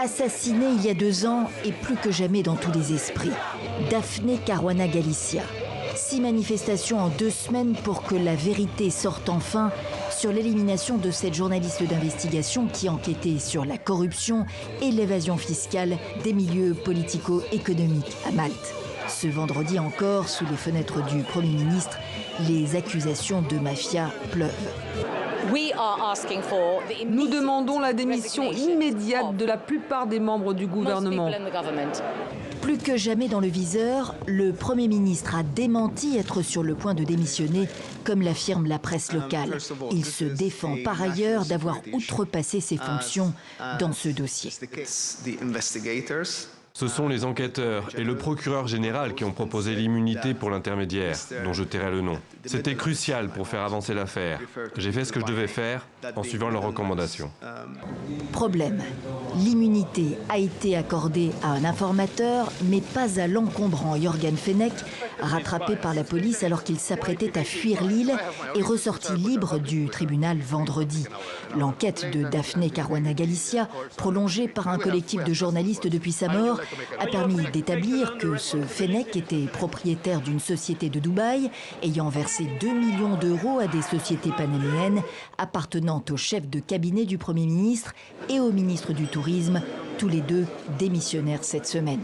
Assassinée il y a 2 ans et plus que jamais dans tous les esprits. Daphne Caruana Galizia. 6 manifestations en 2 semaines pour que la vérité sorte enfin sur l'élimination de cette journaliste d'investigation qui enquêtait sur la corruption et l'évasion fiscale des milieux politico-économiques à Malte. Ce vendredi encore, sous les fenêtres du Premier ministre, les accusations de mafia pleuvent. Nous demandons la démission immédiate de la plupart des membres du gouvernement. Plus que jamais dans le viseur, le Premier ministre a démenti être sur le point de démissionner, comme l'affirme la presse locale. Il se défend par ailleurs d'avoir outrepassé ses fonctions dans ce dossier. Ce sont les enquêteurs et le procureur général qui ont proposé l'immunité pour l'intermédiaire, dont je tairai le nom. C'était crucial pour faire avancer l'affaire. J'ai fait ce que je devais faire en suivant leurs recommandations. Problème. L'immunité a été accordée à un informateur, mais pas à l'encombrant Jürgen Fenech, rattrapé par la police alors qu'il s'apprêtait à fuir l'île et ressorti libre du tribunal vendredi. L'enquête de Daphne Caruana Galizia, prolongée par un collectif de journalistes depuis sa mort, a permis d'établir que ce Fenech était propriétaire d'une société de Dubaï, ayant versé 2 millions d'euros à des sociétés panaméennes appartenant au chef de cabinet du Premier ministre et au ministre du Tourisme, tous les deux démissionnaires cette semaine.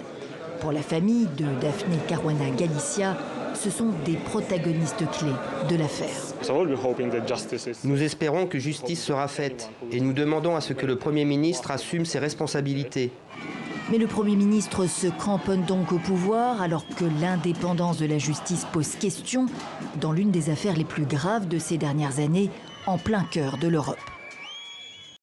Pour la famille de Daphne Caruana Galizia, ce sont des protagonistes clés de l'affaire. Nous espérons que justice sera faite et nous demandons à ce que le Premier ministre assume ses responsabilités. Mais le Premier ministre se cramponne donc au pouvoir alors que l'indépendance de la justice pose question dans l'une des affaires les plus graves de ces dernières années, en plein cœur de l'Europe.